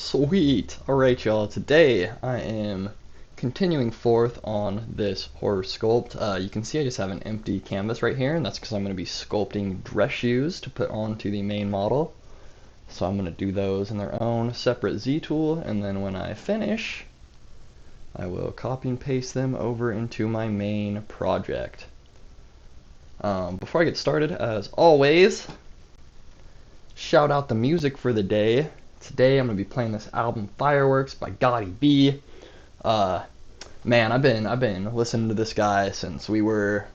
Sweet. Alright, y'all. Today I am continuing forth on this horror sculpt. You can see I just have an empty canvas right here, and that's because I'm going to be sculpting dress shoes to put onto the main model. So I'm going to do those in their own separate Z tool, and then when I finish, I will copy and paste them over into my main project. Before I get started, as always, shout out the music for the day. Today I'm gonna be playing this album Fireworks by Gotti B. Man, I've been listening to this guy since we were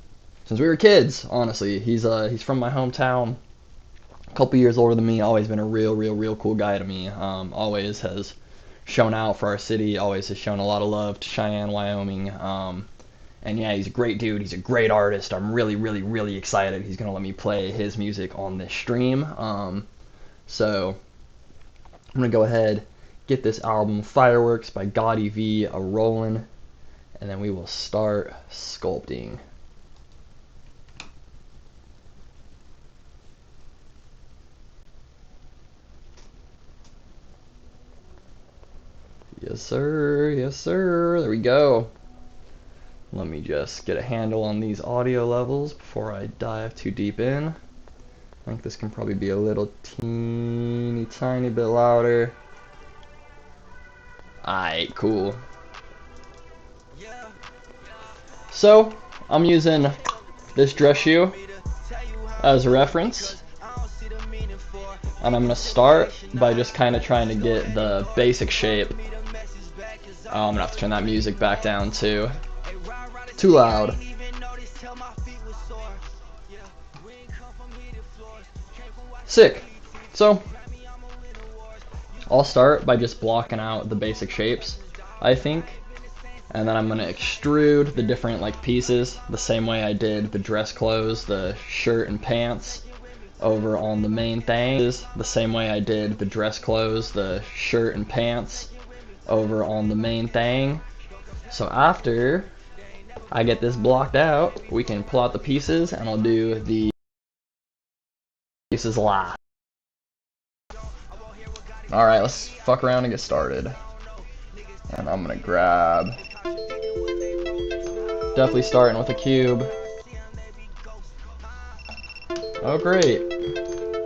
kids. Honestly, he's from my hometown, a couple years older than me. Always been a real cool guy to me. Always has shown out for our city. Always has shown a lot of love to Cheyenne, Wyoming. And yeah, he's a great dude. He's a great artist. I'm really excited. He's gonna let me play his music on this stream. So I'm gonna go ahead, get this album Fireworks by Gotti V a rolling, and then we will start sculpting. Yes sir, there we go. Let me just get a handle on these audio levels before I dive too deep in. I think this can probably be a little tiny bit louder. Alright, cool. So, I'm using this dress shoe as a reference. And I'm going to start by just kind of trying to get the basic shape. Oh, I'm going to have to turn that music back down too. Too loud. Sick. So, I'll start by just blocking out the basic shapes, I think. And then I'm going to extrude the different pieces the same way I did the dress clothes, the shirt and pants over on the main thing. The same way I did the dress clothes, the shirt and pants over on the main thing. So after I get this blocked out, we can pull out the pieces and I'll do the pieces live. Alright, let's fuck around and get started. And I'm gonna grab, definitely starting with a cube. Oh great.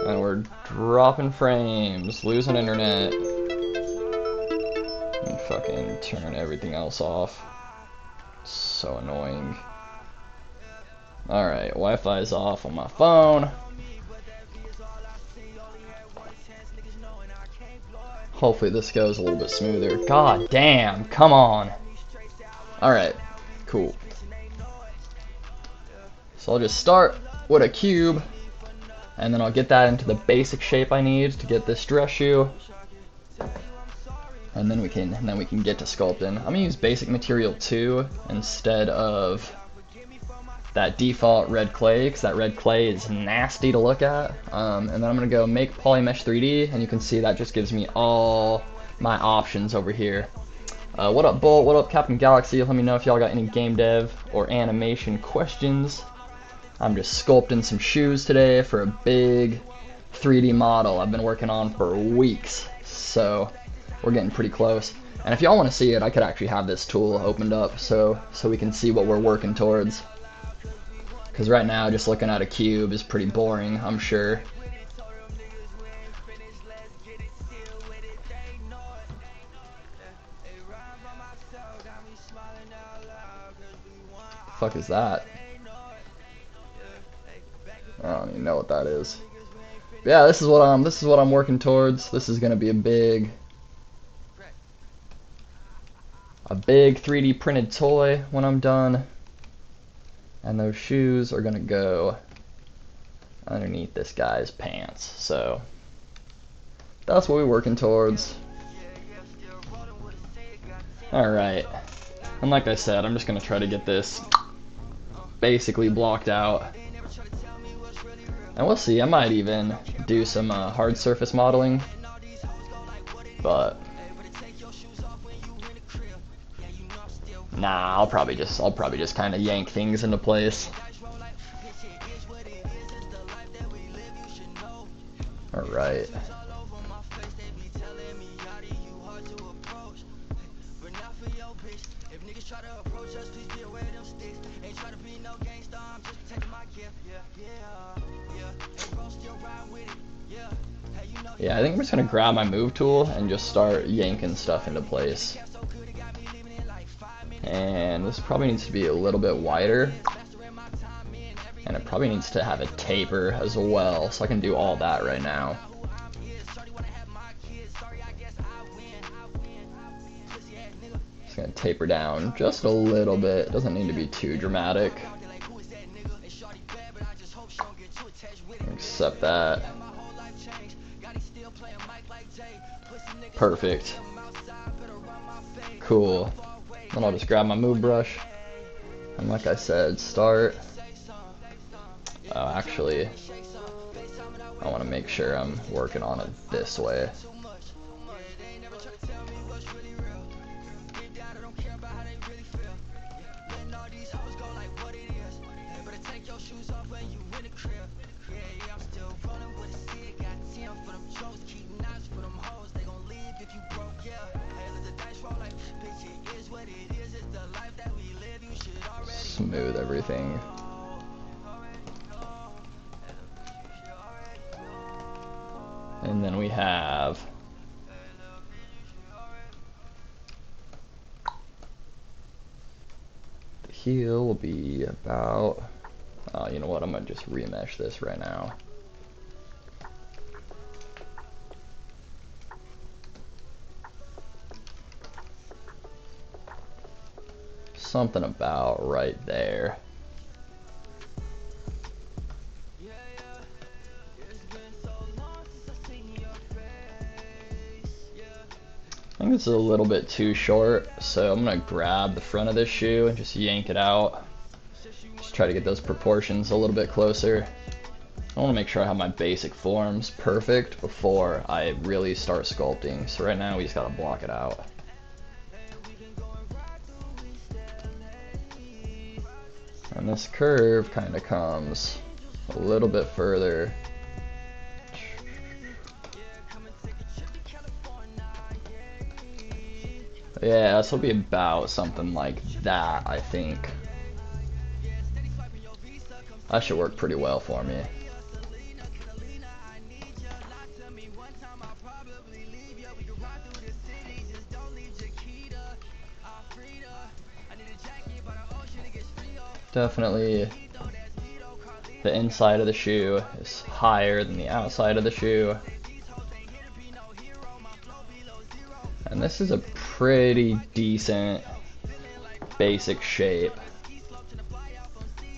And we're dropping frames, losing internet. And fucking turn everything else off. So annoying. Alright, Wi-Fi is off on my phone. Hopefully this goes a little bit smoother. God damn, come on. Alright, cool. So I'll just start with a cube, and then I'll get that into the basic shape I need to get this dress shoe. And then we can get to sculpting. I'm gonna use basic material 2 instead of that default red clay, because that red clay is nasty to look at. And then I'm gonna go make polymesh 3D, and you can see that just gives me all my options over here. What up Bolt, what up Captain Galaxy, let me know if y'all got any game dev or animation questions. I'm just sculpting some shoes today for a big 3D model I've been working on for weeks, so we're getting pretty close. And if y'all want to see it, I could actually have this tool opened up so we can see what we're working towards. Because right now, just looking at a cube is pretty boring, I'm sure. The fuck is that? I don't even know what that is. But yeah, this is what I'm working towards. This is gonna be a big 3D printed toy when I'm done. And those shoes are gonna go underneath this guy's pants. So that's what we're working towards. Alright. And like I said, I'm just gonna try to get this basically blocked out. And we'll see, I might even do some hard surface modeling. But nah, I'll probably just kind of yank things into place. All right. Yeah, I think I'm just gonna grab my move tool and just start yanking stuff into place. And this probably needs to be a little bit wider. And it probably needs to have a taper as well, so I can do all that right now. Just gonna taper down just a little bit. It doesn't need to be too dramatic. Accept that. Perfect. Cool. Then I'll just grab my move brush. And like I said, start. Actually, I want to make sure I'm working on it this way. Smooth everything. And then we have the heel will be about, you know what, I'm gonna just remesh this right now. Something about right there. I think this is a little bit too short, so I'm gonna grab the front of this shoe and just yank it out. Just try to get those proportions a little bit closer. I want to make sure I have my basic forms perfect before I really start sculpting. So right now we just gotta block it out. And this curve kind of comes a little bit further. Yeah, this will be about something like that, I think. That should work pretty well for me. Definitely the inside of the shoe is higher than the outside of the shoe. And this is a pretty decent basic shape.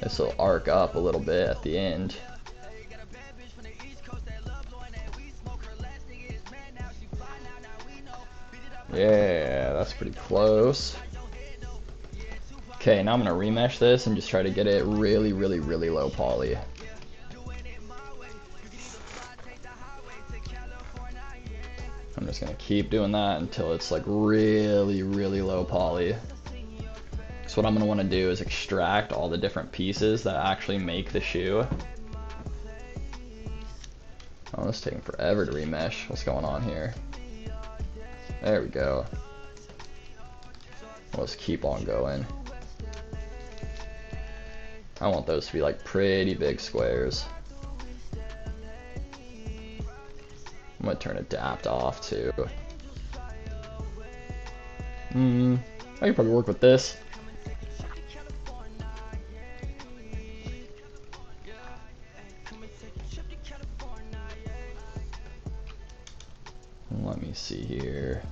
This will arc up a little bit at the end. Yeah, that's pretty close. Okay, now I'm gonna remesh this and just try to get it really low poly. I'm just gonna keep doing that until it's like really low poly. So what I'm gonna wanna do is extract all the different pieces that actually make the shoe. Oh, it's taking forever to remesh. What's going on here? There we go. Let's keep on going. I want those to be like pretty big squares. I'm gonna turn adapt off too. I can probably work with this. Let me see here.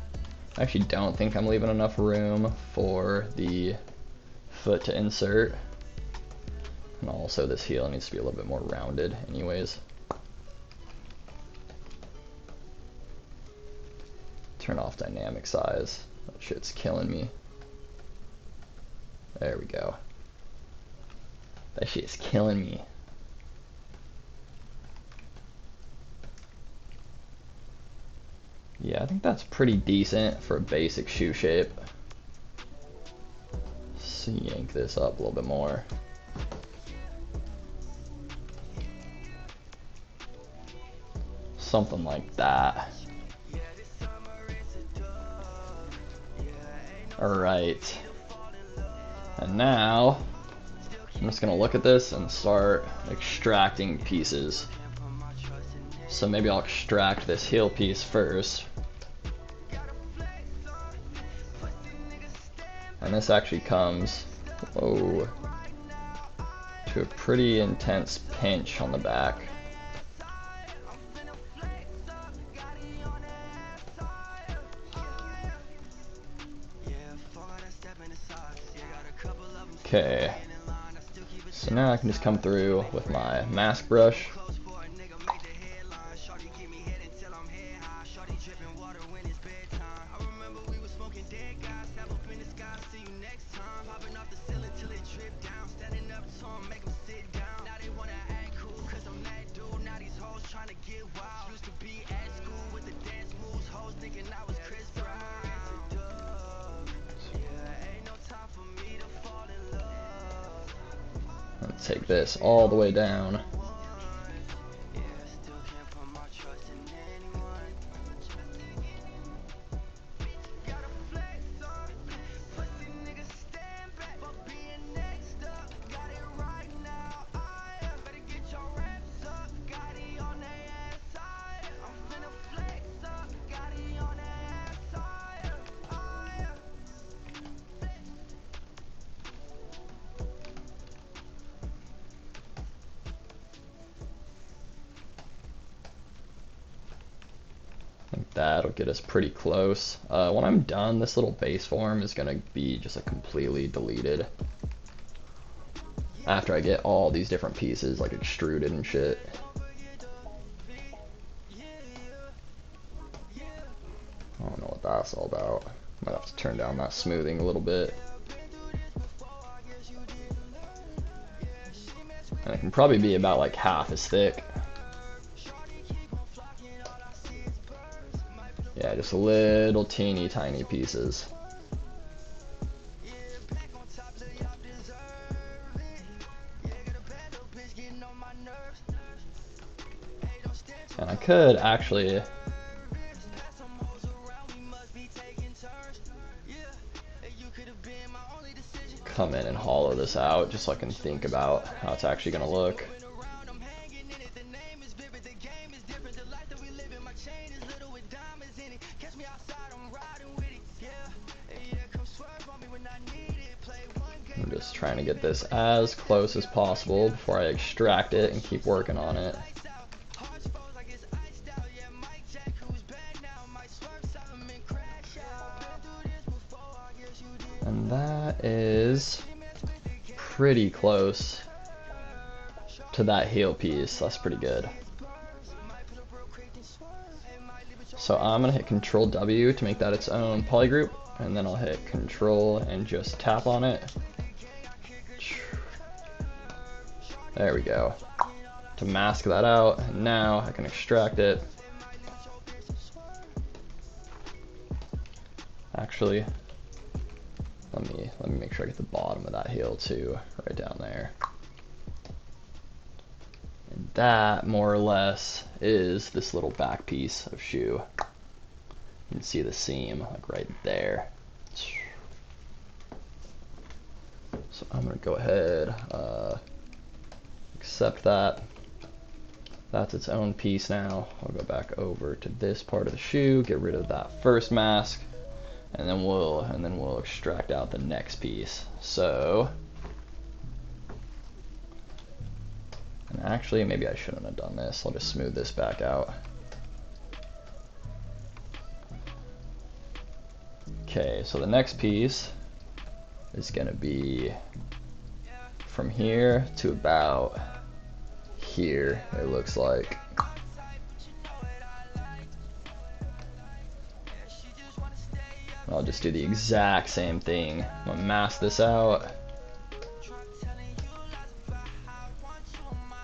I actually don't think I'm leaving enough room for the foot to insert. And also this heel needs to be a little bit more rounded anyways. Turn off dynamic size. That shit's killing me. There we go. That shit's killing me. Yeah, I think that's pretty decent for a basic shoe shape. Let's yank this up a little bit more. Something like that. Alright. And now, I'm just gonna look at this and start extracting pieces. So maybe I'll extract this heel piece first. And this actually comes, whoa, to a pretty intense pinch on the back. Okay, so now I can just come through with my mask brush. Take this all the way down. That'll get us pretty close. When I'm done, this little base form is gonna be just completely deleted after I get all these different pieces like extruded and shit. I don't know what that's all about. Might have to turn down that smoothing a little bit. And it can probably be about like half as thick. Yeah, just little teeny tiny pieces. And I could actually come in and hollow this out just so I can think about how it's actually going to look. I'm just trying to get this as close as possible before I extract it and keep working on it. And that is pretty close to that heel piece. That's pretty good. So I'm gonna hit Control W to make that its own polygroup, and then I'll hit Control and just tap on it. There we go. To mask that out, and now I can extract it. Actually, let me make sure I get the bottom of that heel too, right down there. And that more or less is this little back piece of shoe. You can see the seam like right there. So I'm gonna go ahead, accept that. That's its own piece now. I'll go back over to this part of the shoe, get rid of that first mask, and then we'll extract out the next piece. So, and actually maybe I shouldn't have done this. I'll just smooth this back out. Okay, so the next piece is gonna be from here to about here, it looks like. I'll just do the exact same thing. I'm gonna mask this out,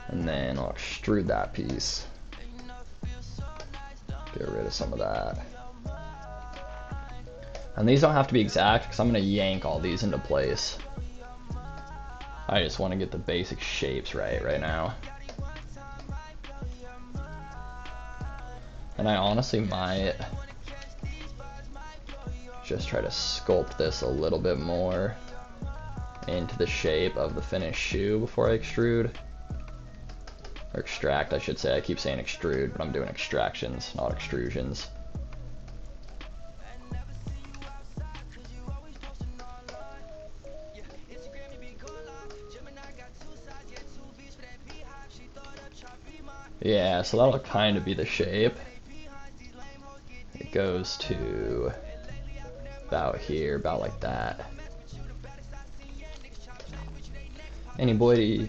and then I'll extrude that piece. Get rid of some of that. And these don't have to be exact because I'm gonna yank all these into place. I just want to get the basic shapes right now. And I honestly might just try to sculpt this a little bit more. into the shape of the finished shoe before I extrude. Or extract, I should say. I keep saying extrude, but I'm doing extractions, not extrusions. Yeah, so that'll kind of be the shape. It goes to about here, about like that. Anybody?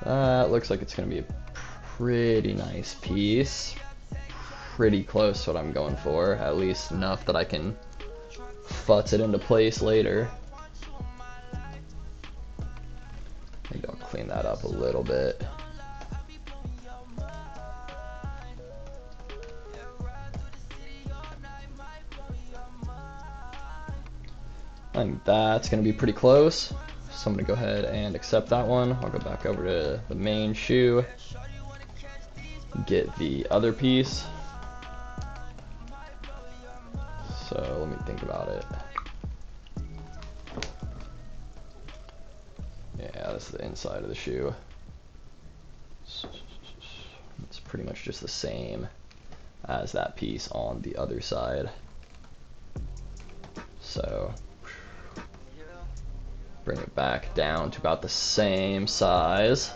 That looks like it's going to be a pretty nice piece. Pretty close to what I'm going for, at least enough that I can futz it into place later. Maybe I'll clean that up a little bit. I think that's going to be pretty close. So I'm going to go ahead and accept that one. I'll go back over to the main shoe, get the other piece. So let me think about it. Yeah, this is the inside of the shoe. It's pretty much just the same as that piece on the other side. So bring it back down to about the same size.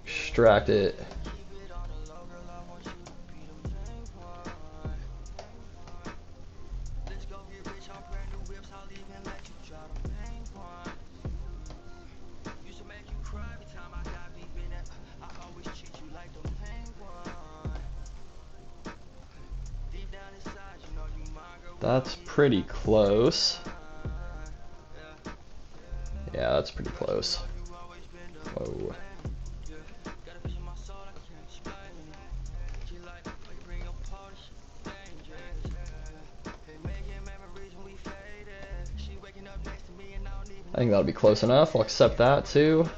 Extract it. That's pretty close. Yeah, that's pretty close. Whoa. I think that'll be close enough. I'll accept that too.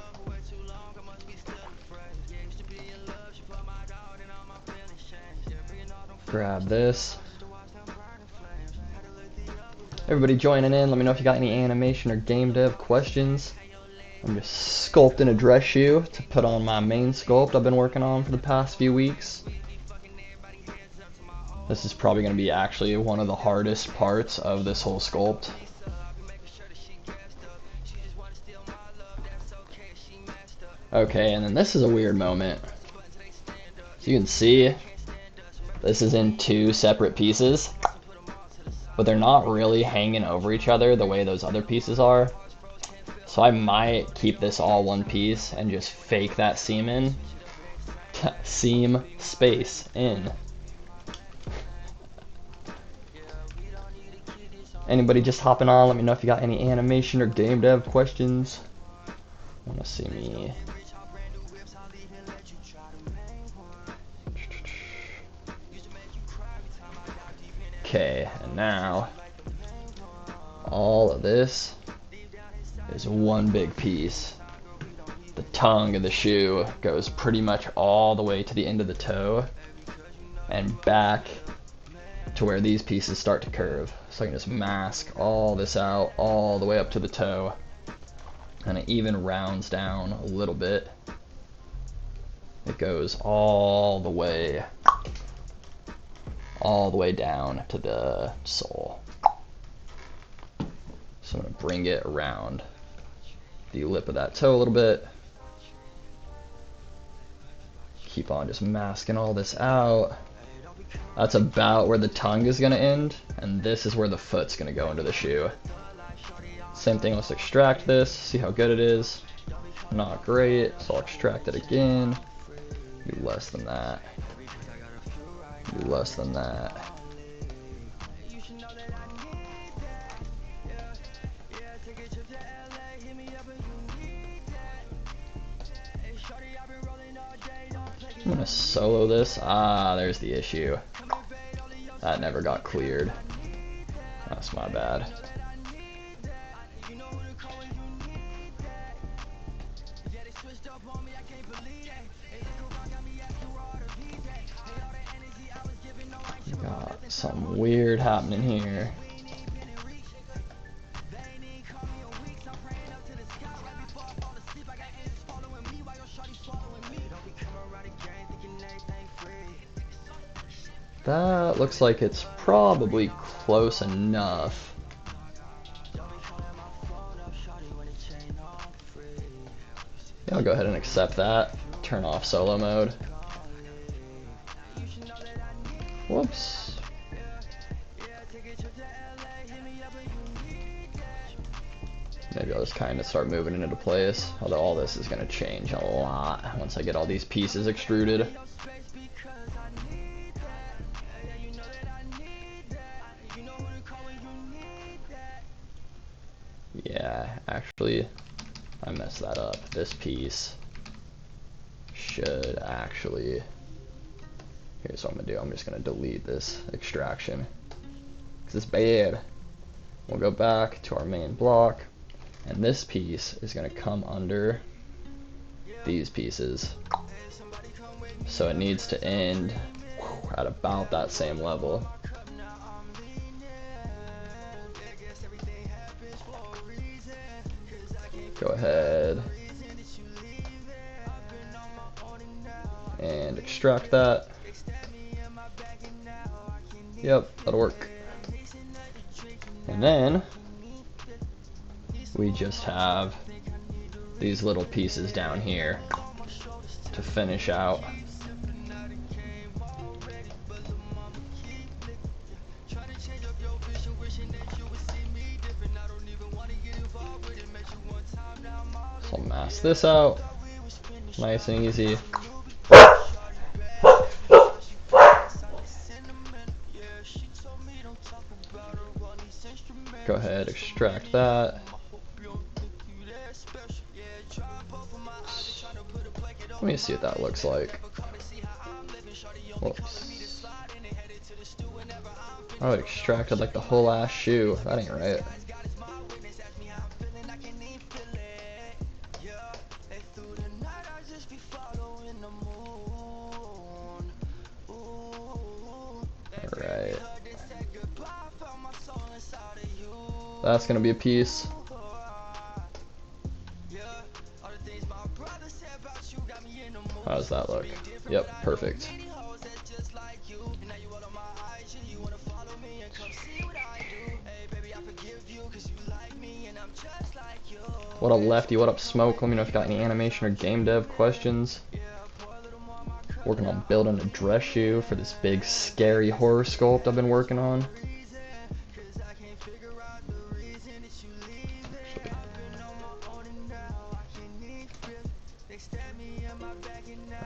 Grab this. Everybody joining in, let me know if you got any animation or game dev questions. I'm just sculpting a dress shoe to put on my main sculpt I've been working on for the past few weeks. This is probably going to be actually one of the hardest parts of this whole sculpt. Okay, and then this is a weird moment. So you can see this is in two separate pieces, but they're not really hanging over each other the way those other pieces are. So I might keep this all one piece and just fake that seam in. Seam space in. Anybody just hopping on, let me know if you got any animation or game dev questions. I want to see me. Okay, and now all of this is one big piece. The tongue of the shoe goes pretty much all the way to the end of the toe and back to where these pieces start to curve. So I can just mask all this out all the way up to the toe, and it even rounds down a little bit. It goes all the way down to the sole. So I'm going to bring it around the lip of that toe a little bit. Keep on just masking all this out. That's about where the tongue is going to end, and this is where the foot's going to go into the shoe. Same thing, let's extract this, see how good it is. Not great, so I'll extract it again. Do less than that. Do less than that. I'm gonna solo this. Ah, there's the issue. That never got cleared. That's my bad. Got something weird happening here. That looks like it's probably close enough. Yeah, I'll go ahead and accept that. Turn off solo mode. Whoops. Maybe I'll just kind of start moving it into place. Although all this is going to change a lot once I get all these pieces extruded. Yeah, actually, I messed that up. This piece should actually... Here's what I'm going to do. I'm just going to delete this extraction, because it's bad. We'll go back to our main block, and this piece is going to come under these pieces. So it needs to end at about that same level. Go ahead and extract that. Yep, that'll work. And then we just have these little pieces down here to finish out. So I'll mask this out, nice and easy. Go ahead, extract that. Let me see what that looks like. Whoops. Oh, it extracted like the whole ass shoe. That ain't right. Alright. That's gonna be a piece. How does that look? Yep, perfect. What up, Lefty? What up, Smoke? Let me know if you got any animation or game dev questions. Working on building a dress shoe for this big scary horror sculpt I've been working on.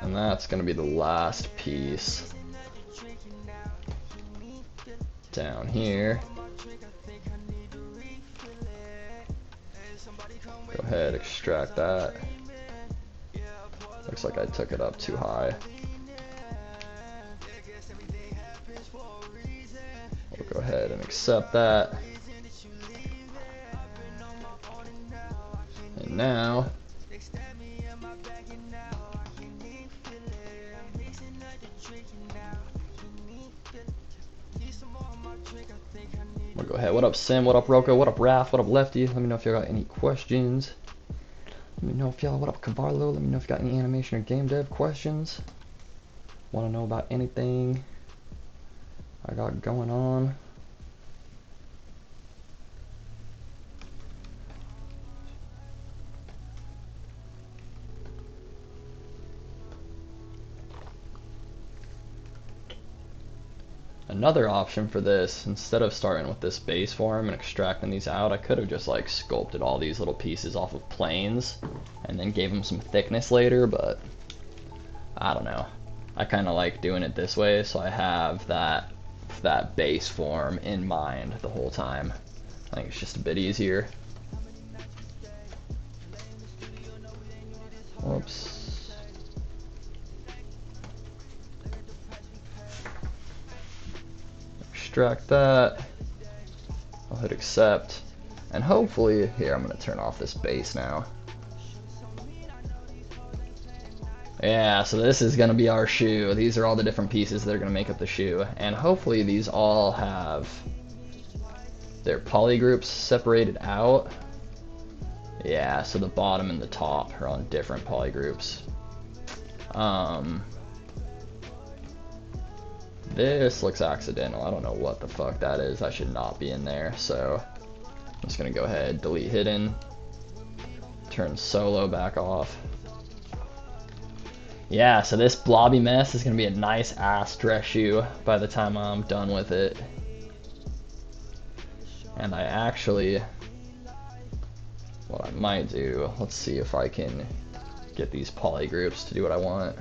And that's going to be the last piece down here. Go ahead, extract that. Looks like I took it up too high. We'll go ahead and accept that. And now we'll go ahead. What up, Sim? What up, Roko? What up, Raph? What up, Lefty? Let me know if you got any questions. Let me know if y'all. What up, Cavarlo? Let me know if you got any animation or game dev questions. Want to know about anything I got going on? Another option for this, instead of starting with this base form and extracting these out, I could have just like sculpted all these little pieces off of planes and then gave them some thickness later, but I don't know. I kind of like doing it this way, so I have that base form in mind the whole time. I think it's just a bit easier. Whoops. extract that. I'll hit accept. And hopefully, here, I'm gonna turn off this base now. Yeah, so this is gonna be our shoe. These are all the different pieces that are gonna make up the shoe. And hopefully these all have their poly groups separated out. Yeah, so the bottom and the top are on different poly groups. This looks accidental. I don't know what the fuck that is. That should not be in there. So I'm just gonna go ahead, delete hidden, turn solo back off. Yeah, so this blobby mess is gonna be a nice ass dress shoe by the time I'm done with it. And I actually, what I might do, let's see if I can get these poly groups to do what I want.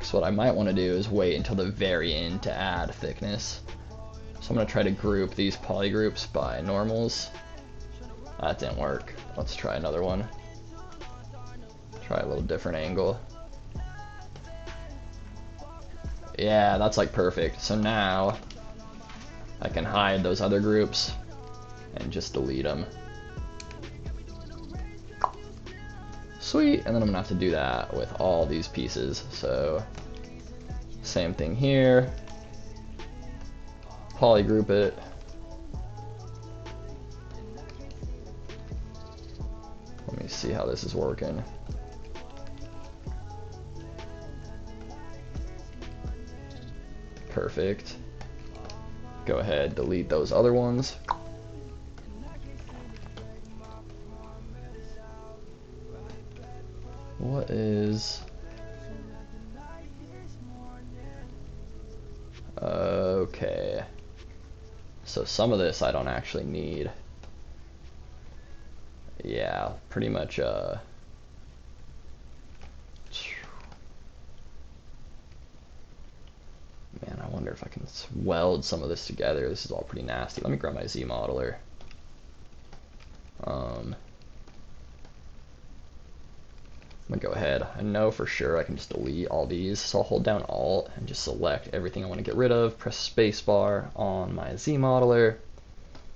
So what I might want to do is wait until the very end to add thickness. So I'm going to try to group these poly groups by normals. That didn't work. Let's try another one. Try a little different angle. Yeah, that's like perfect. So now I can hide those other groups and just delete them. Sweet, and then I'm gonna have to do that with all these pieces. So same thing here. Polygroup it. Let me see how this is working. Perfect. Go ahead, delete those other ones. What is... Okay. So some of this I don't actually need. Yeah, pretty much, Man, I wonder if I can weld some of this together. This is all pretty nasty. Let me grab my Z modeler. I'm gonna go ahead. I know for sure I can just delete all these, so I'll hold down Alt and just select everything I want to get rid of, press spacebar on my Z modeler,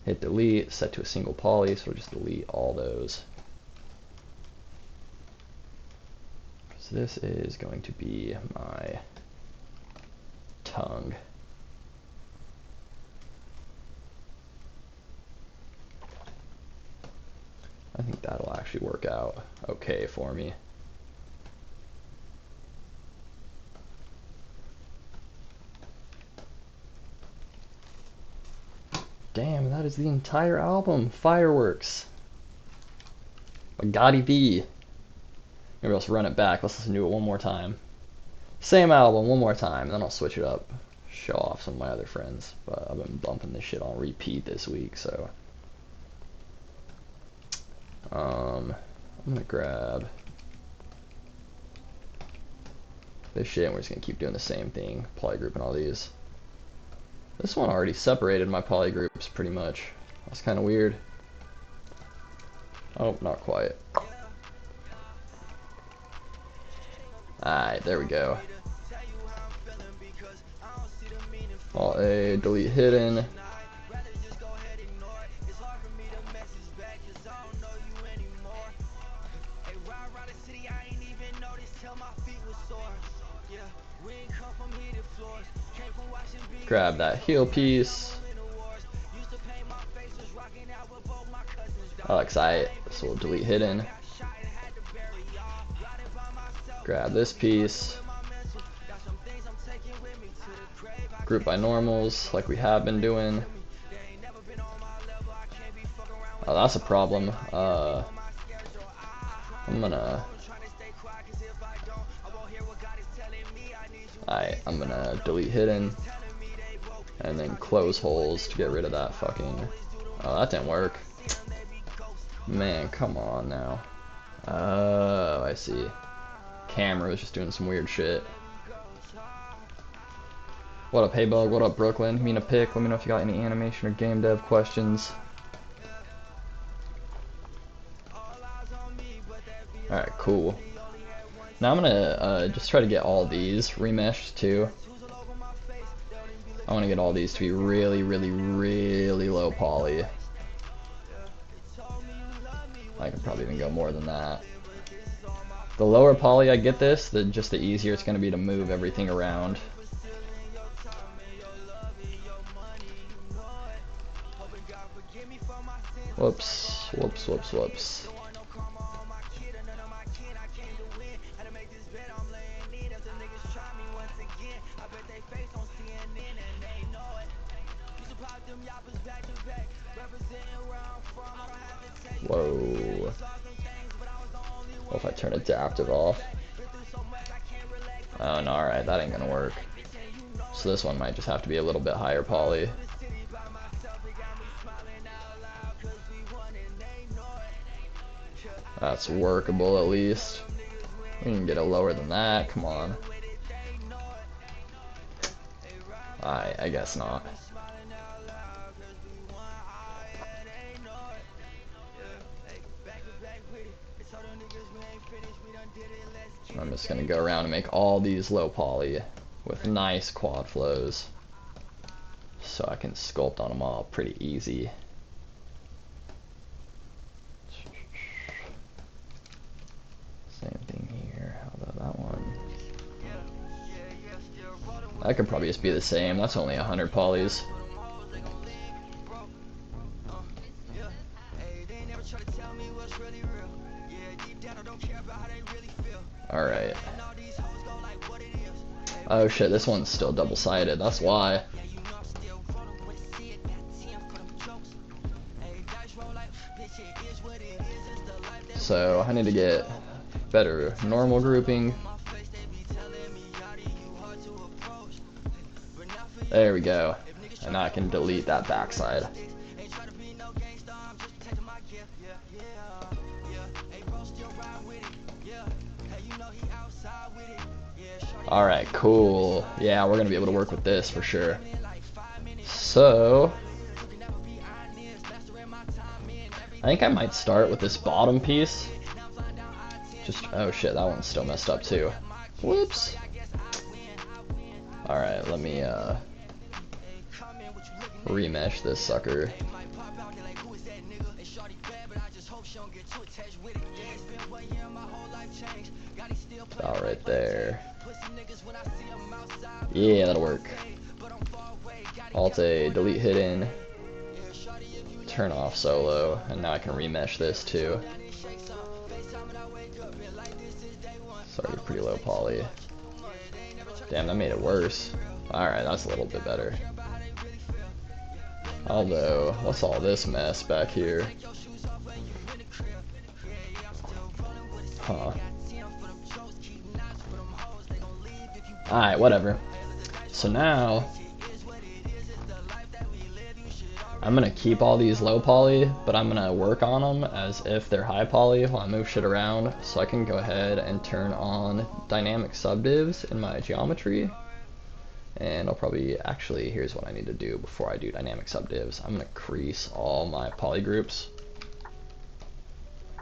hit delete, set to a single poly, so we'll just delete all those. So this is going to be my tongue. I think that'll actually work out okay for me. Damn, that is the entire album. Fireworks. By Gotti V. Maybe let's run it back. Let's listen to it one more time. Same album, one more time, then I'll switch it up. Show off some of my other friends. But I've been bumping this shit on repeat this week, so. I'm gonna grab this shit and we're just gonna keep doing the same thing. Polygroup and all these. This one already separated my polygroups pretty much. That's kind of weird. Oh, not quite. Alright, there we go. Alt A, delete hidden. Grab that heel piece. That looks aight, so we'll delete hidden. Grab this piece. Group by normals, like we have been doing. Oh, that's a problem. I'm gonna delete hidden and then close holes to get rid of that fucking. Oh, that didn't work. Man, come on now. Oh, I see. Camera was just doing some weird shit. What up, Hey Bug? What up, Brooklyn? Give me a pick. Let me know if you got any animation or game dev questions. Alright, cool. Now I'm gonna just try to get all these remeshed too. I want to get all these to be really, really, really low poly. I could probably even go more than that. The lower poly I get this, just the easier it's going to be to move everything around. Whoops, whoops, whoops, whoops. Whoa. What if I turn adaptive off? Oh no, alright, that ain't gonna work. So this one might just have to be a little bit higher poly. That's workable at least. We can get it lower than that, come on. I guess not. I'm just gonna go around and make all these low poly with nice quad flows so I can sculpt on them all pretty easy. Same thing here. How about that one? That could probably just be the same. That's only 100 polys. Alright. Oh shit, this one's still double-sided. That's why. So I need to get better normal grouping. There we go. And now I can delete that backside. Alright, cool. Yeah, we're gonna be able to work with this for sure. So I think I might start with this bottom piece. Just, oh shit, that one's still messed up too. Whoops. Alright, let me remesh this sucker. About right there. Yeah, that'll work. Alt-A, delete hidden, turn off solo, and now I can remesh this too. Sorry, pretty low poly. Damn, that made it worse. Alright, that's a little bit better. Although, what's all this mess back here? Huh. Alright, whatever. So now I'm gonna keep all these low poly, but I'm gonna work on them as if they're high poly while I move shit around, so I can go ahead and turn on dynamic subdivs in my geometry. And I'll probably, actually, here's what I need to do before I do dynamic subdivs. I'm gonna crease all my poly groups.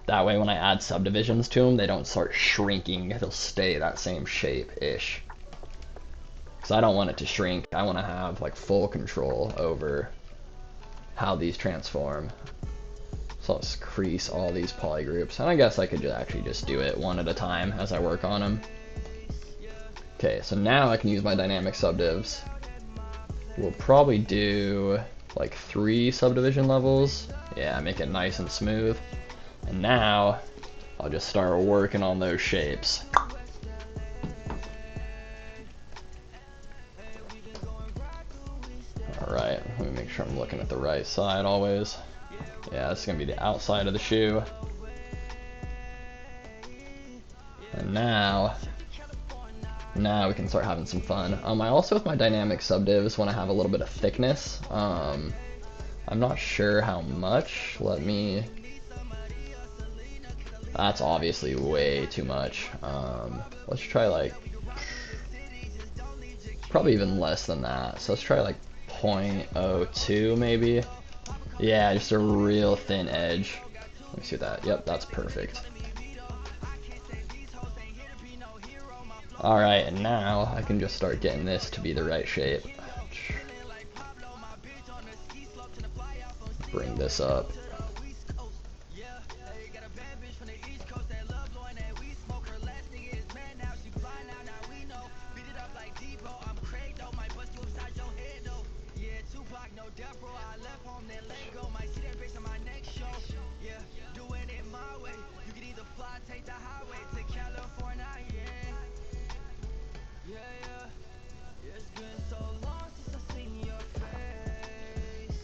That way when I add subdivisions to them, they don't start shrinking, they'll stay that same shape-ish. Because I don't want it to shrink, I want to have like full control over how these transform. So I'll just crease all these poly groups, and I guess I could actually just do it one at a time as I work on them. Okay, so now I can use my dynamic subdivs. We'll probably do like 3 subdivision levels. Yeah, make it nice and smooth. And now I'll just start working on those shapes. Alright, let me make sure I'm looking at the right side always. Yeah, this is going to be the outside of the shoe. And now we can start having some fun. I also, with my dynamic subdivs, want to have a little bit of thickness. I'm not sure how much. That's obviously way too much. Let's try like, probably even less than that. So let's try like 0.02 maybe. Yeah, just a real thin edge. Let me see that. Yep, that's perfect. Alright, and now I can just start getting this to be the right shape. bring this up.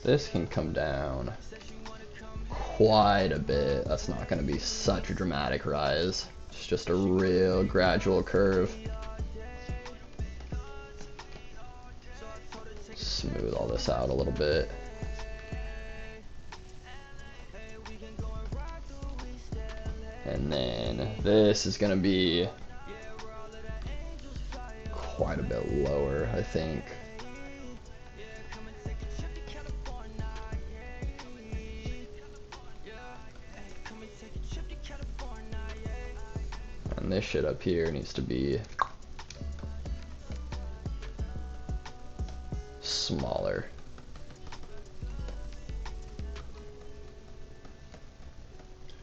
This can come down quite a bit. That's not going to be such a dramatic rise. It's just a real gradual curve. Smooth all this out a little bit. And then this is going to be quite a bit lower, I think. And this shit up here needs to be smaller.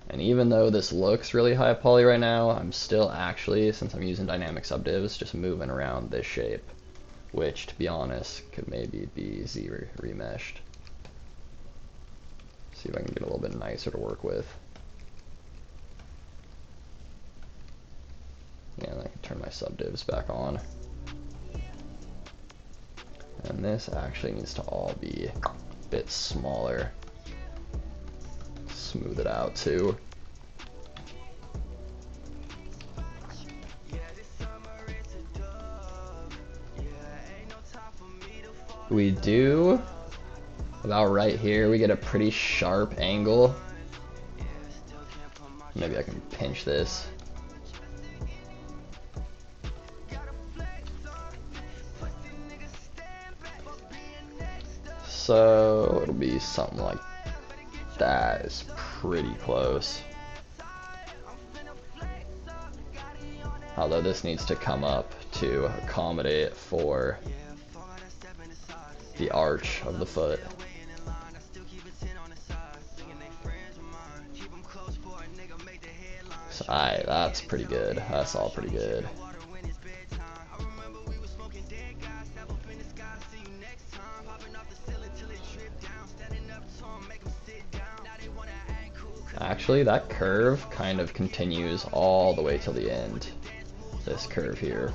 And even though this looks really high poly right now, I'm still actually, since I'm using dynamic subdivs, just moving around this shape, which, to be honest, could maybe be Z remeshed. See if I can get a little bit nicer to work with. Yeah, and I can turn my subdivs back on. And this actually needs to all be a bit smaller. Smooth it out too. We do about right here. We get a pretty sharp angle. Maybe I can pinch this. So it'll be something like that. Is pretty close. Although this needs to come up to accommodate for the arch of the foot. So that's pretty good. That's all pretty good. Actually, that curve kind of continues all the way till the end. This curve here.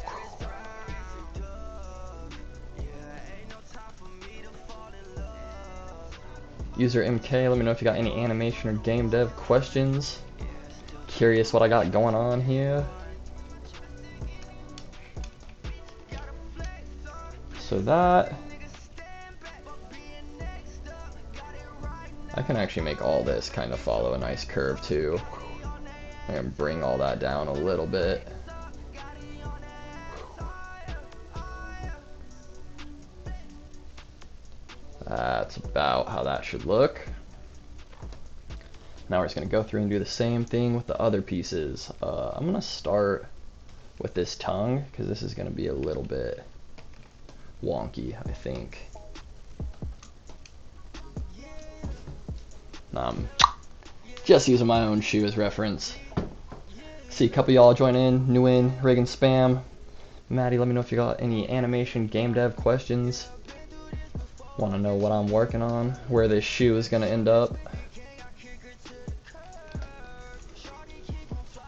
User MK, let me know if you got any animation or game dev questions. Curious what I got going on here. So that, I can actually make all this kind of follow a nice curve too. I'm gonna bring all that down a little bit. That's about how that should look. Now we're just going to go through and do the same thing with the other pieces. I'm going to start with this tongue because this is going to be a little bit wonky, I think. Just using my own shoe as reference. See a couple y'all join in, new in, rig and spam. Maddie, let me know if you got any animation game dev questions. Want to know what I'm working on, where this shoe is going to end up.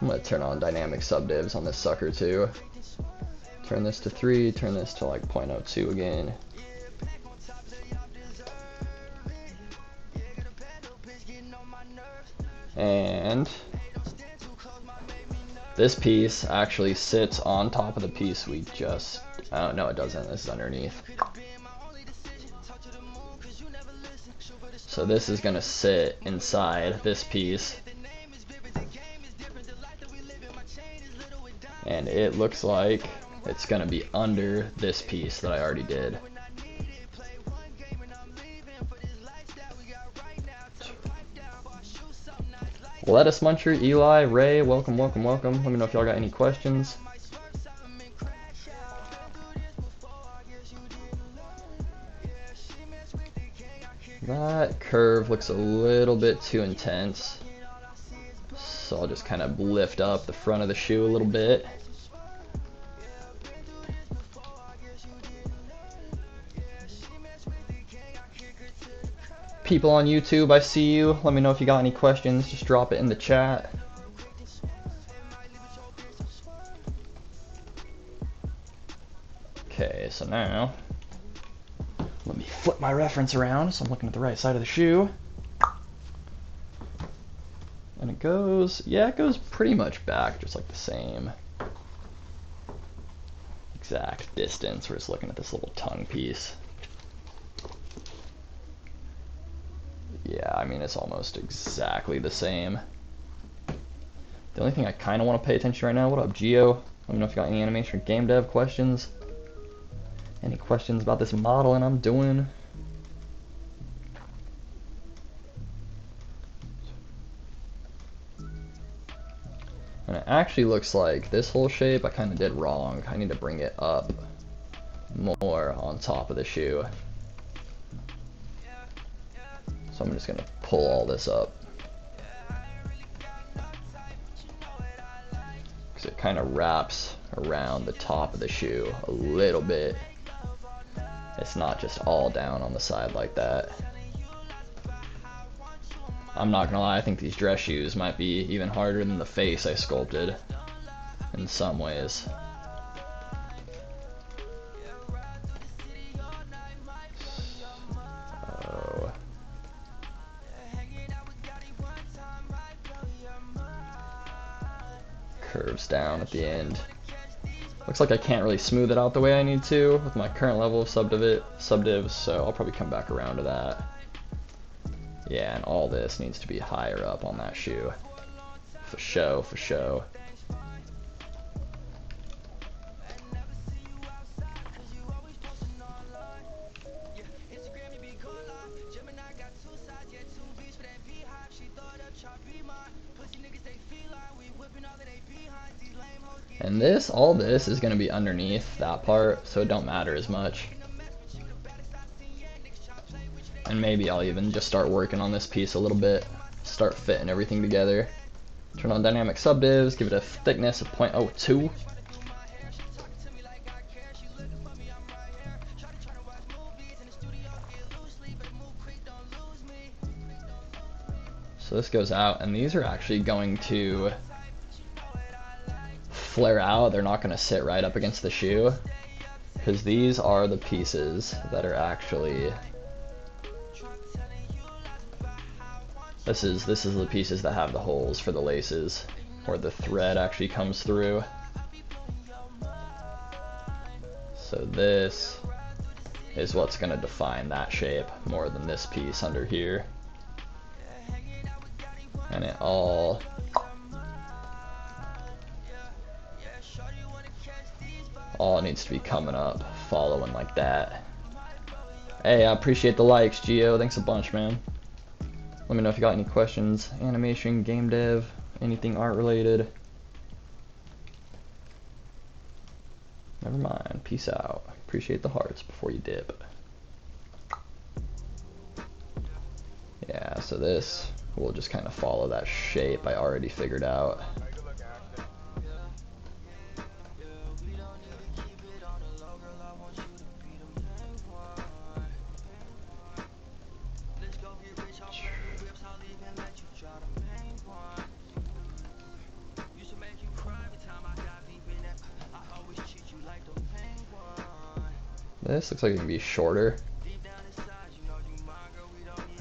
I'm going to turn on dynamic subdivs on this sucker too. Turn this to 3, turn this to like 0.02 again. And this piece actually sits on top of the piece we just, oh no it doesn't, this is underneath. So this is going to sit inside this piece. And it looks like it's going to be under this piece that I already did. Lettuce Muncher, Eli, Ray, welcome, welcome, welcome. Let me know if y'all got any questions. That curve looks a little bit too intense, so I'll just kind of lift up the front of the shoe a little bit. People on YouTube, I see you. Let me know if you got any questions. Just drop it in the chat. Okay, so now let me flip my reference around so I'm looking at the right side of the shoe. And it goes, yeah, it goes pretty much back, just like the same exact distance. We're just looking at this little tongue piece. Yeah, I mean, it's almost exactly the same. The only thing I kind of want to pay attention right now, what up, Geo? Let me know if you got any animation or game dev questions. Any questions about this modeling I'm doing? And it actually looks like this whole shape I kind of did wrong. I need to bring it up more on top of the shoe. So I'm just going to pull all this up. Because it kind of wraps around the top of the shoe a little bit. It's not just all down on the side like that. I'm not gonna lie, I think these dress shoes might be even harder than the face I sculpted in some ways. So, curves down at the end. Looks like I can't really smooth it out the way I need to with my current level of subdivs, so I'll probably come back around to that. Yeah, and all this needs to be higher up on that shoe. For show, for show. And this, all this is going to be underneath that part, so it don't matter as much. And maybe I'll even just start working on this piece a little bit, start fitting everything together. Turn on dynamic subdivs, give it a thickness of 0.02. So this goes out, and these are actually going to flare out. They're not going to sit right up against the shoe, because these are the pieces that are actually, this is the pieces that have the holes for the laces, where the thread actually comes through. So this is what's going to define that shape more than this piece under here. And it all needs to be coming up, following like that. Hey, I appreciate the likes, Geo. Thanks a bunch, man. Let me know if you got any questions. Animation, game dev, anything art related. Never mind. Peace out. Appreciate the hearts before you dip. Yeah, so this will just kind of follow that shape I already figured out. This looks like it can be shorter,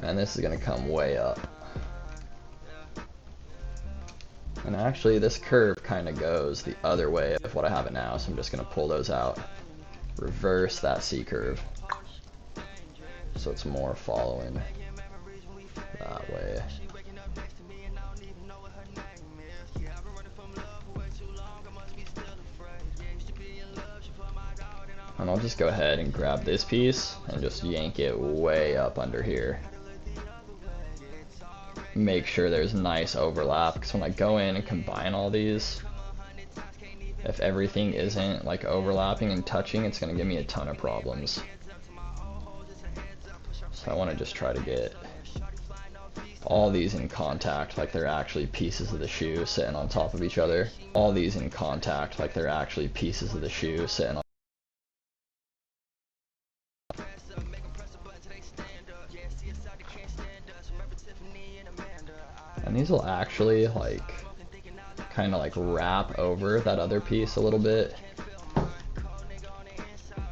and this is going to come way up. And actually this curve kind of goes the other way of what I have it now, so I'm just going to pull those out, reverse that C curve, so it's more following that way. And I'll just go ahead and grab this piece and just yank it way up under here. Make sure there's nice overlap, because when I go in and combine all these, if everything isn't like overlapping and touching, it's going to give me a ton of problems. So I want to just try to get all these in contact like they're actually pieces of the shoe sitting on top of each other. All these in contact like they're actually pieces of the shoe sitting on. And these will actually like kind of like wrap over that other piece a little bit.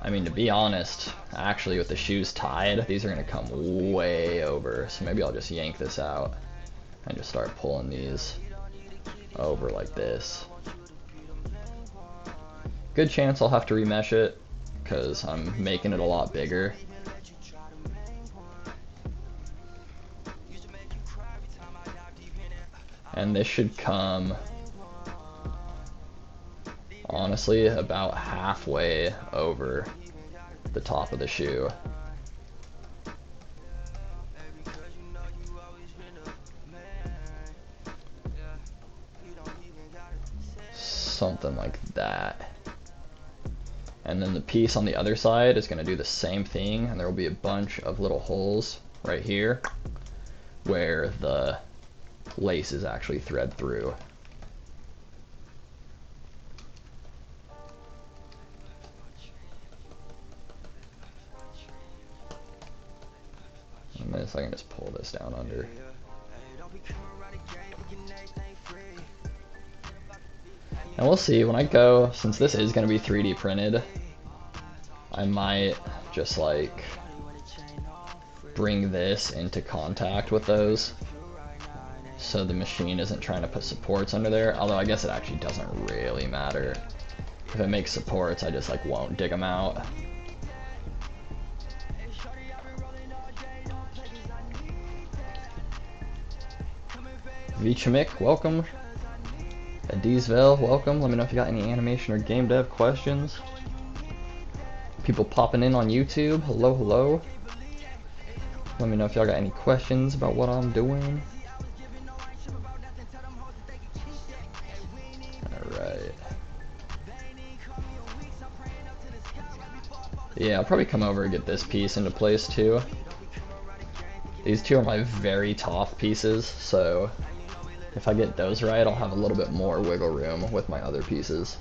I mean, to be honest, actually with the shoes tied, these are going to come way over. So maybe I'll just yank this out and just start pulling these over like this. Good chance I'll have to remesh it because I'm making it a lot bigger. And this should come, honestly, about halfway over the top of the shoe. Something like that. And then the piece on the other side is going to do the same thing, and there will be a bunch of little holes right here where the laces actually thread through. And then I can just pull this down under. And we'll see when I go, since this is going to be 3D printed, I might just like bring this into contact with those so the machine isn't trying to put supports under there, although I guess it actually doesn't really matter. If it makes supports, I just like won't dig them out. Vichamik, welcome. Adizvel, welcome. Let me know if you got any animation or game dev questions. People popping in on YouTube, hello, hello. Let me know if y'all got any questions about what I'm doing. Alright. Yeah, I'll probably come over and get this piece into place too. These two are my very top pieces, so if I get those right, I'll have a little bit more wiggle room with my other pieces.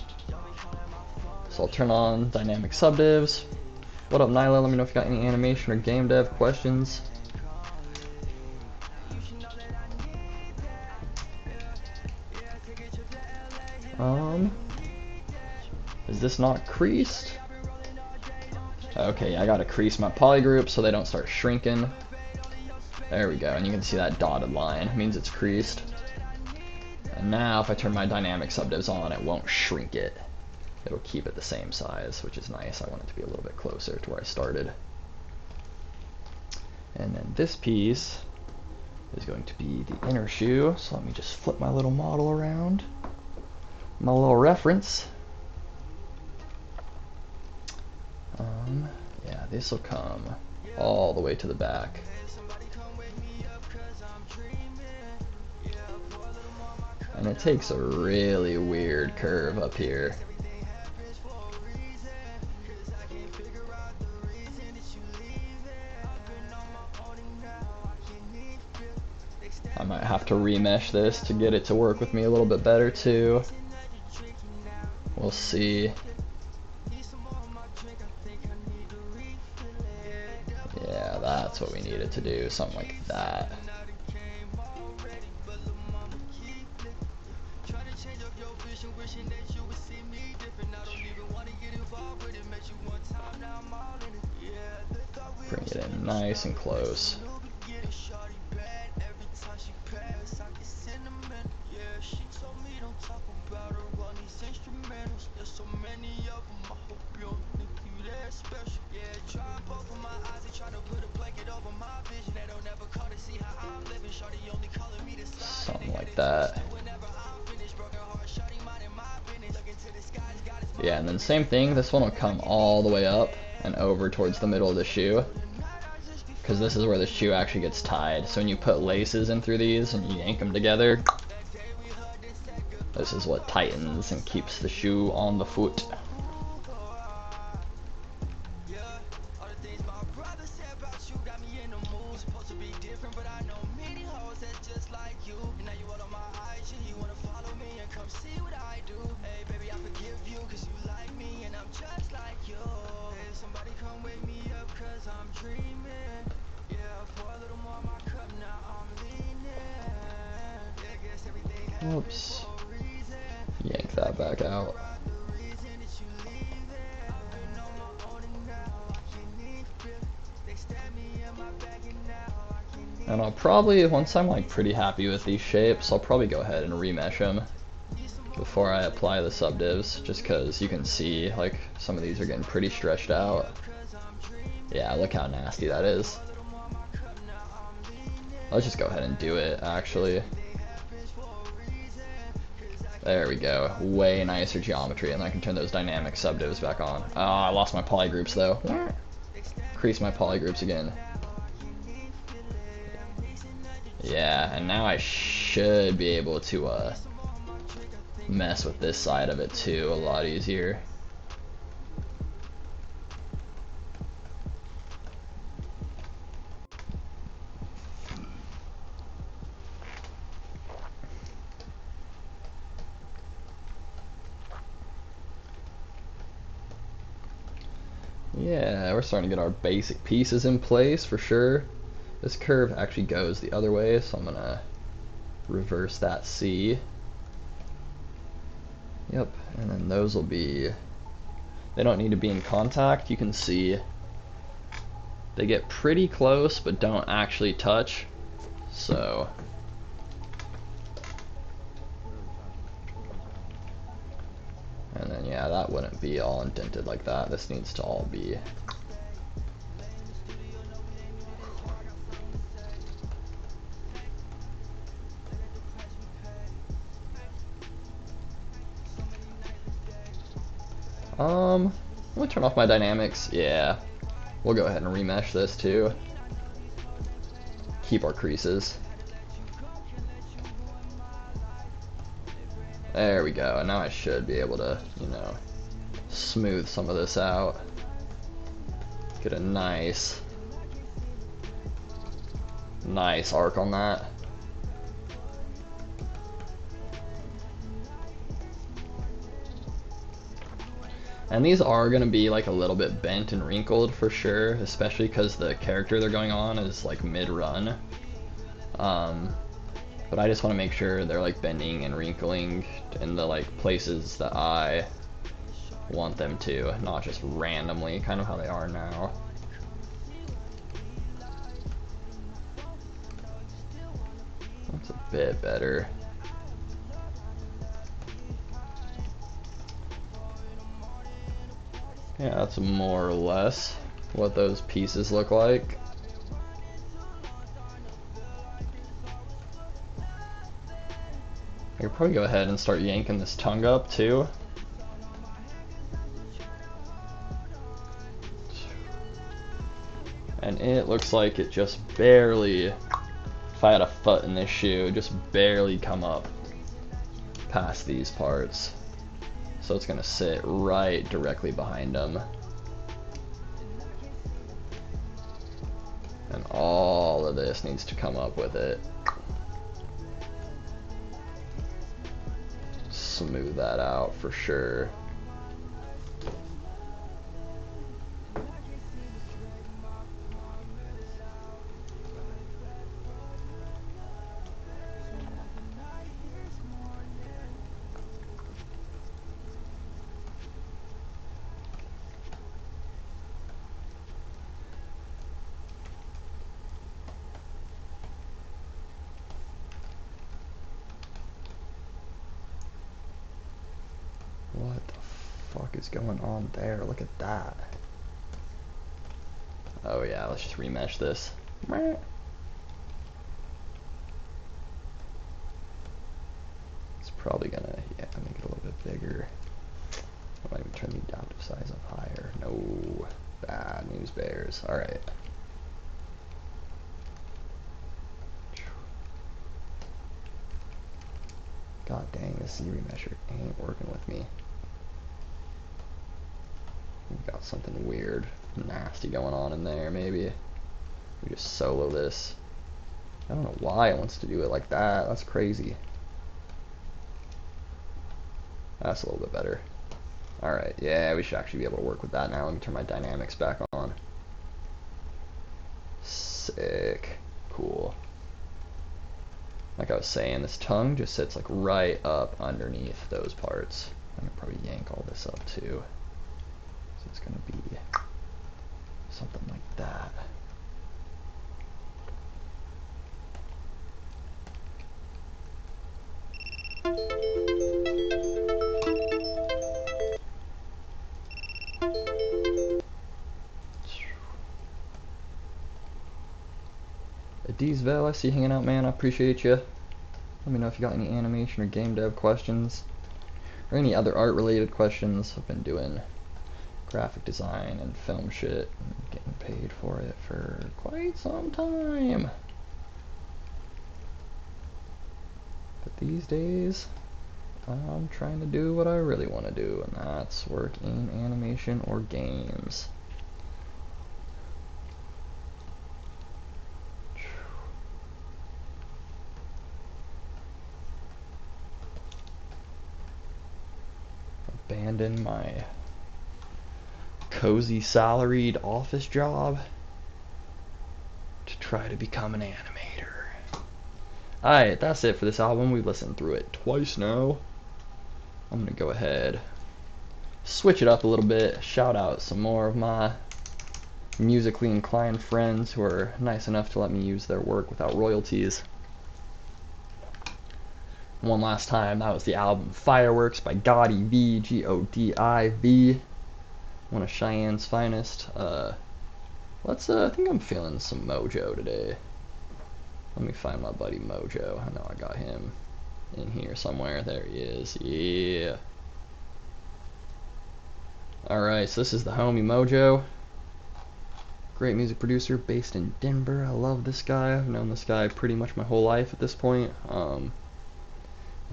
So I'll turn on dynamic subdivs. What up, Nyla? Let me know if you got any animation or game dev questions. Is this not creased? Okay, I gotta crease my polygroup so they don't start shrinking. There we go, and you can see that dotted line. It means it's creased. And now if I turn my dynamic subdivs on, it won't shrink it. It'll keep it the same size, which is nice. I want it to be a little bit closer to where I started. And then this piece is going to be the inner shoe. So let me just flip my little model around. My little reference. Yeah, this will come all the way to the back. And it takes a really weird curve up here. I might have to remesh this to get it to work with me a little bit better too. We'll see. Yeah, that's what we needed to do, something like that. Bring it in nice and close. Something like that. Yeah, and then same thing, this one will come all the way up and over towards the middle of the shoe, because this is where the shoe actually gets tied. So when you put laces in through these and you yank them together, this is what tightens and keeps the shoe on the foot. Oops. Yank that back out. And I'll probably, once I'm like pretty happy with these shapes, I'll probably go ahead and remesh them before I apply the subdivs, just because you can see like some of these are getting pretty stretched out. Yeah, look how nasty that is. Let's just go ahead and do it, actually. There we go. Way nicer geometry, and I can turn those dynamic subdivs back on. Oh, I lost my polygroups though. Increase my polygroups again. Yeah, and now I should be able to mess with this side of it too a lot easier. Yeah, we're starting to get our basic pieces in place for sure. This curve actually goes the other way, so I'm gonna reverse that C. Yep, and then those will be, they don't need to be in contact. You can see they get pretty close but don't actually touch. So and then yeah, that wouldn't be all indented like that. This needs to all be let me turn off my dynamics. Yeah, we'll go ahead and remesh this too. Keep our creases. There we go, and now I should be able to, you know, smooth some of this out. Get a nice arc on that. And these are going to be like a little bit bent and wrinkled for sure, especially because the character they're going on is like mid-run. But I just want to make sure they're like bending and wrinkling in the like places that I want them to, not just randomly, kind of how they are now. That's a bit better. Yeah, that's more or less what those pieces look like. I could probably go ahead and start yanking this tongue up too. And it looks like it just barely, if I had a foot in this shoe, just barely come up past these parts. So it's gonna sit right directly behind them. And all of this needs to come up with it. Smooth that out for sure. What the fuck is going on there? Look at that. Oh yeah, let's just remesh this. It's probably gonna, yeah, make it a little bit bigger. I might even turn the adaptive size up higher. No, bad news bears. Alright. God dang, this Z remesher ain't working with me. We've got something weird, nasty going on in there, maybe. We just solo this. I don't know why it wants to do it like that. That's crazy. That's a little bit better. Alright, yeah, we should actually be able to work with that now. Let me turn my dynamics back on. Sick. Cool. Like I was saying, this tongue just sits like right up underneath those parts. I'm gonna probably yank all this up too. So it's gonna be something like that. Adizvel, I see you hanging out, man. I appreciate you. Let me know if you got any animation or game dev questions, or any other art related questions. I've been doing graphic design and film shit and getting paid for it for quite some time. But these days, I'm trying to do what I really want to do, and that's work in animation or games. Abandon my cozy salaried office job to try to become an animator. Alright, that's it for this album. We've listened through it twice now. I'm gonna go ahead, switch it up a little bit, shout out some more of my musically inclined friends who are nice enough to let me use their work without royalties. One last time, that was the album Fireworks by Godi V, Godiv, one of Cheyenne's finest. I think I'm feeling some Mojo today. Let me find my buddy Mojo. I know I got him in here somewhere. There he is. Yeah. Alright, so this is the homie Mojo. Great music producer based in Denver. I love this guy. I've known this guy pretty much my whole life at this point.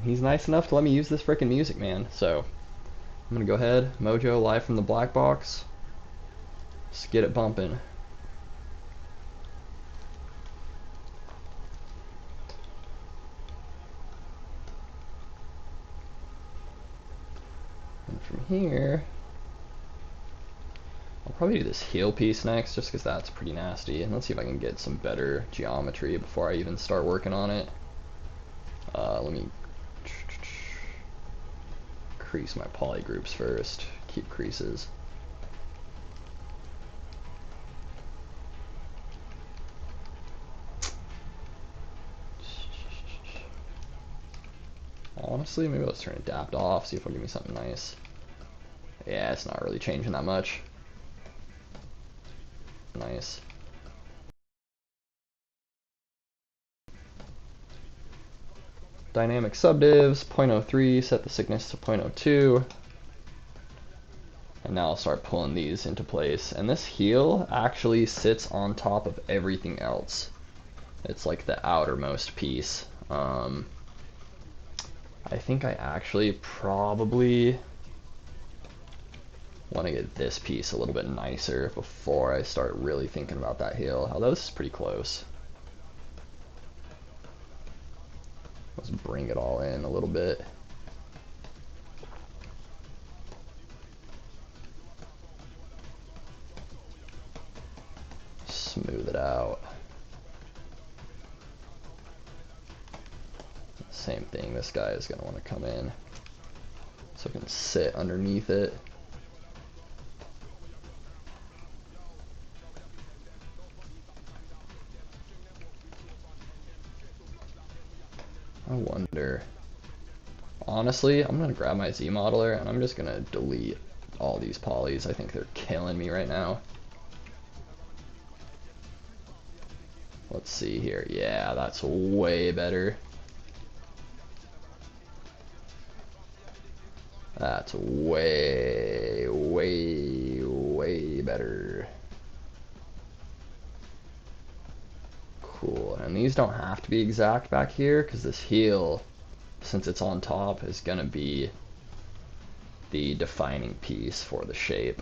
He's nice enough to let me use this freaking music, man. So I'm gonna go ahead, Mojo, live from the black box. Let's get it bumping. And from here, I'll probably do this heel piece next, just because that's pretty nasty. And let's see if I can get some better geometry before I even start working on it. Let me crease my poly groups first. Keep creases. Honestly, maybe let's turn adapt off, see if it'll give me something nice. Yeah, it's not really changing that much. Nice. Dynamic subdivs, 0.03, set the thickness to 0.02. And now I'll start pulling these into place. And this heel actually sits on top of everything else. It's like the outermost piece. I think I actually probably want to get this piece a little bit nicer before I start really thinking about that heel. Although this is pretty close. Let's bring it all in a little bit. Smooth it out. Same thing, this guy is going to want to come in so it can sit underneath it. I wonder, honestly, I'm going to grab my Z modeler and I'm just going to delete all these polys. I think they're killing me right now. Let's see here. Yeah, that's way better. That's way, way, way better. Cool. And these don't have to be exact back here because this heel, since it's on top, is going to be the defining piece for the shape.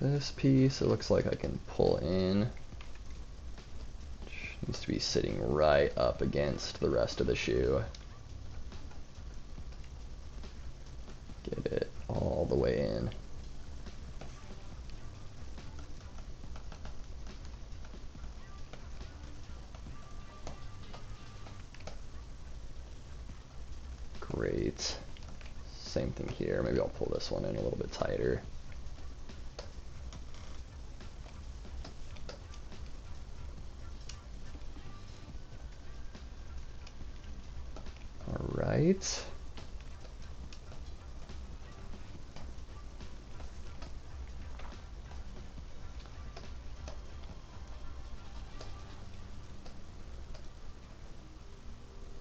This piece, it looks like I can pull in. Needs to be sitting right up against the rest of the shoe. Get it all the way in. Great. Same thing here. Maybe I'll pull this one in a little bit tighter. All right.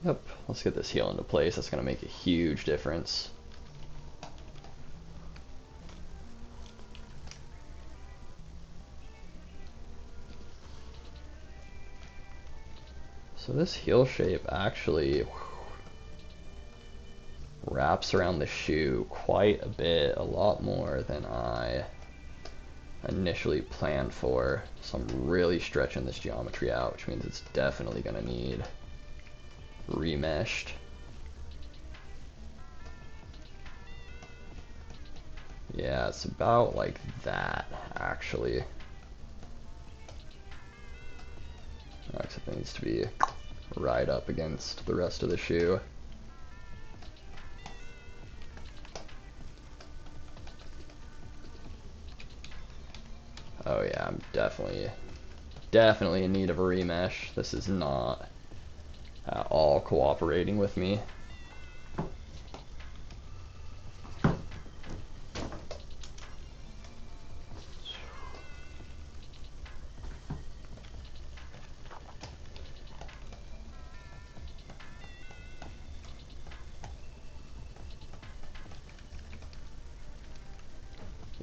Yep, let's get this heel into place. That's going to make a huge difference. So this heel shape actually wraps around the shoe quite a bit, a lot more than I initially planned for. So I'm really stretching this geometry out, which means it's definitely going to need remeshed. Yeah, it's about like that, actually. Except it needs to be right up against the rest of the shoe. Oh yeah, I'm definitely in need of a remesh. This is not at all cooperating with me.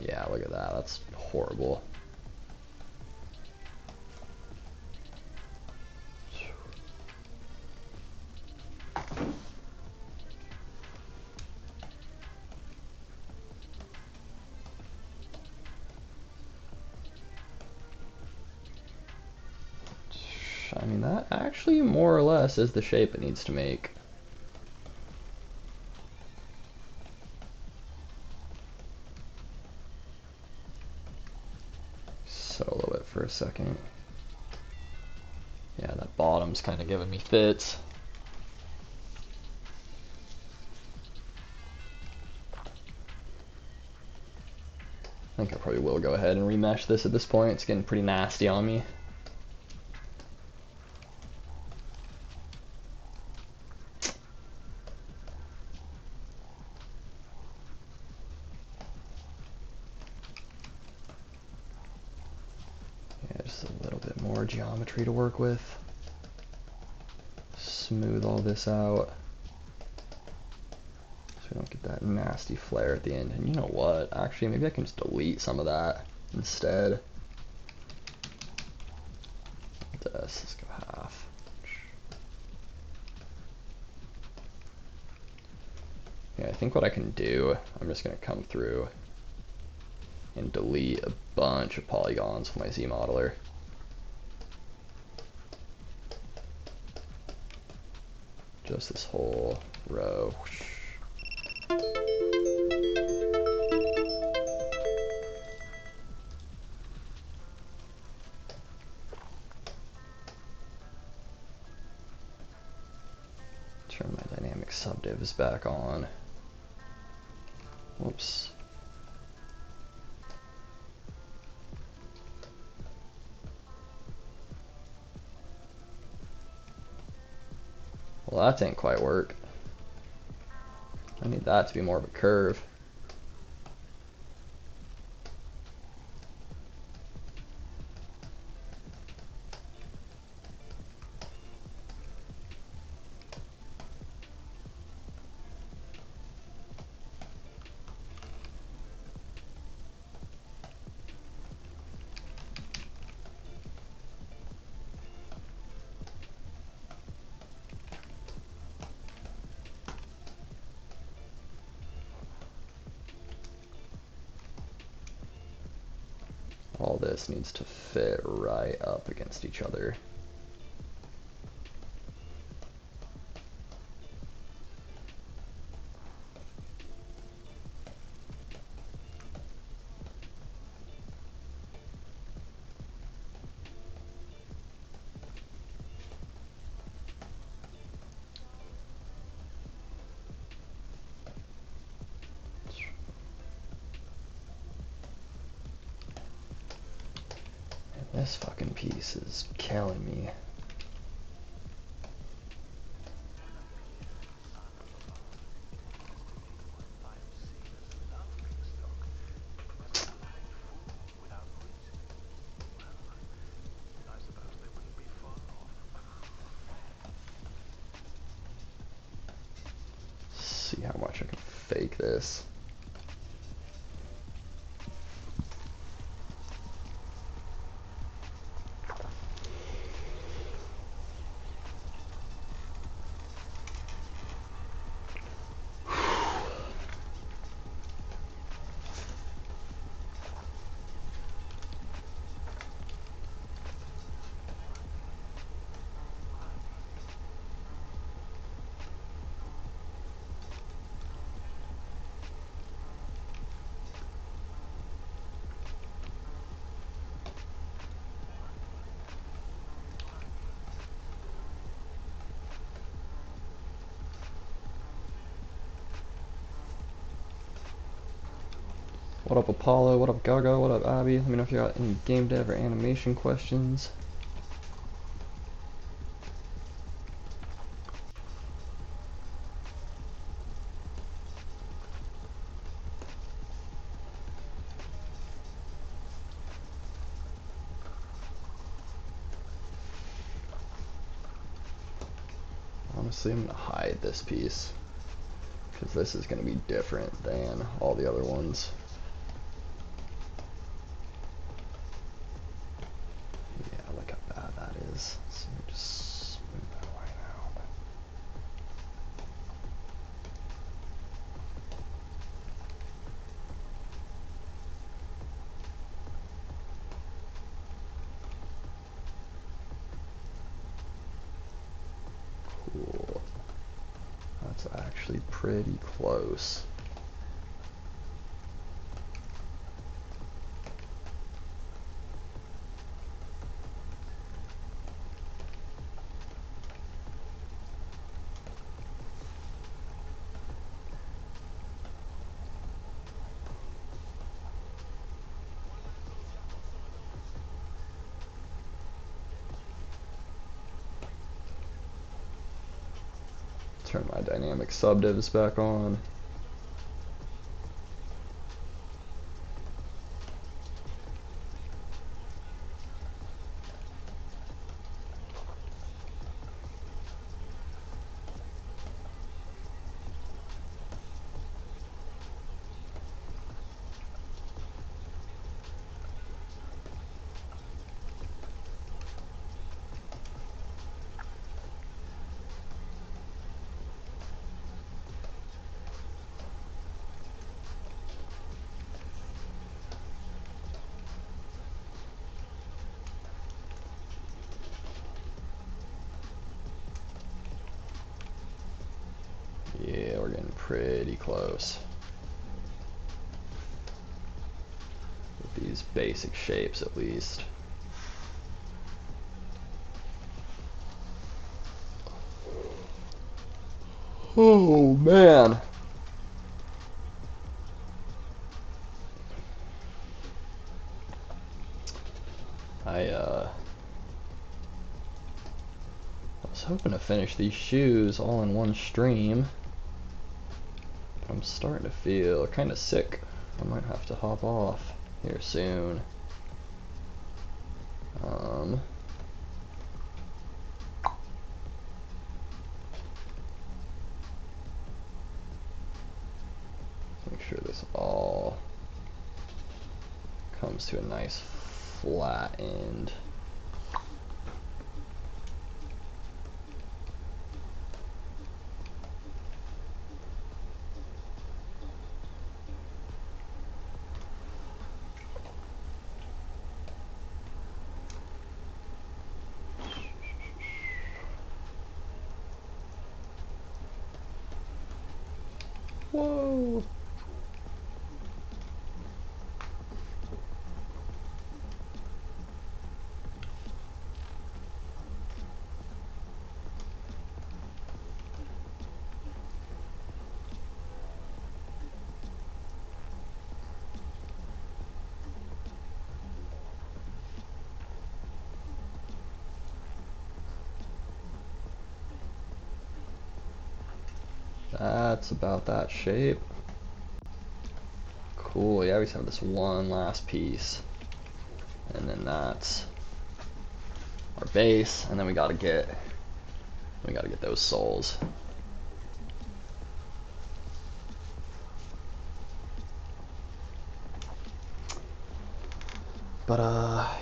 Yeah, look at that. That's horrible. I mean, that actually more or less is the shape it needs to make. Solo it for a second. Yeah, that bottom's kind of giving me fits. I think I probably will go ahead and remesh this at this point. It's getting pretty nasty on me. Yeah, just a little bit more geometry to work with. Smooth all this out so we don't get that nasty flare at the end. And you know what? Actually, maybe I can just delete some of that instead. Let's go half. Yeah, I think what I can do, I'm just going to come through and delete a bunch of polygons from my Z modeler. Just this whole row. Turn my dynamic subdivs back on. Whoops. Well, that didn't quite work. I need that to be more of a curve. All this needs to fit right up against each other. This fucking piece is killing me. See how much I can fake this. What up, Apollo? What up, Gaga? What up, Abby? Let me know if you got any game dev or animation questions. Honestly, I'm gonna hide this piece because this is gonna be different than all the other ones. Yeah, look how bad that is. So let me just smooth that line out. Cool. That's actually pretty close. Turn my dynamic subdivs back on. Yeah, we're getting pretty close with these basic shapes at least. Oh man. I was hoping to finish these shoes all in one stream, but I'm starting to feel kind of sick. I might have to hop off here soon. Make sure this all comes to a nice flat end. Whoa! That's about that shape. Cool, yeah, we just have this one last piece. And then that's our base, and then we gotta get those soles. But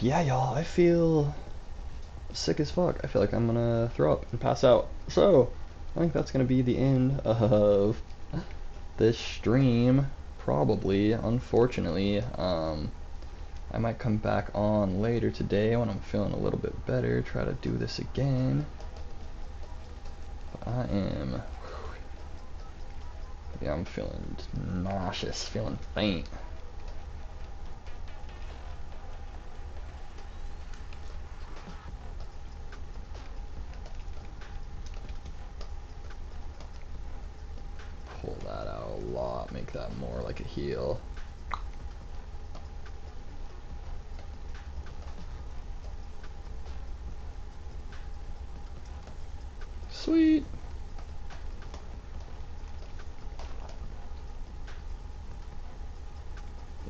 yeah, y'all, I feel sick as fuck. I feel like I'm gonna throw up and pass out. So I think that's gonna be the end of this stream, probably, unfortunately. I might come back on later today when I'm feeling a little bit better, try to do this again. But yeah, I'm feeling nauseous, feeling faint. Pull that out a lot, make that more like a heel. Sweet.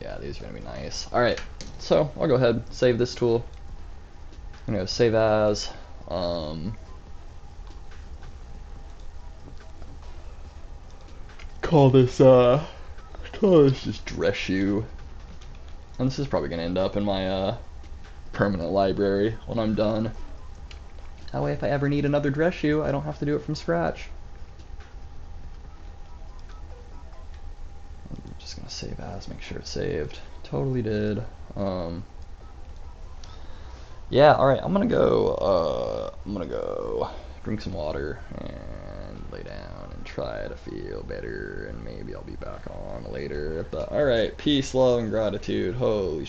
Yeah, these are gonna be nice. Alright, so I'll go ahead, save this tool. I'm gonna go save as. Call this just dress shoe. And this is probably gonna end up in my permanent library when I'm done. That way if I ever need another dress shoe, I don't have to do it from scratch. I'm just gonna save as, make sure it's saved. Totally did. Yeah, alright, I'm gonna go drink some water and lay down and try to feel better, and maybe I'll be back on later. But alright, peace, love, and gratitude. Holy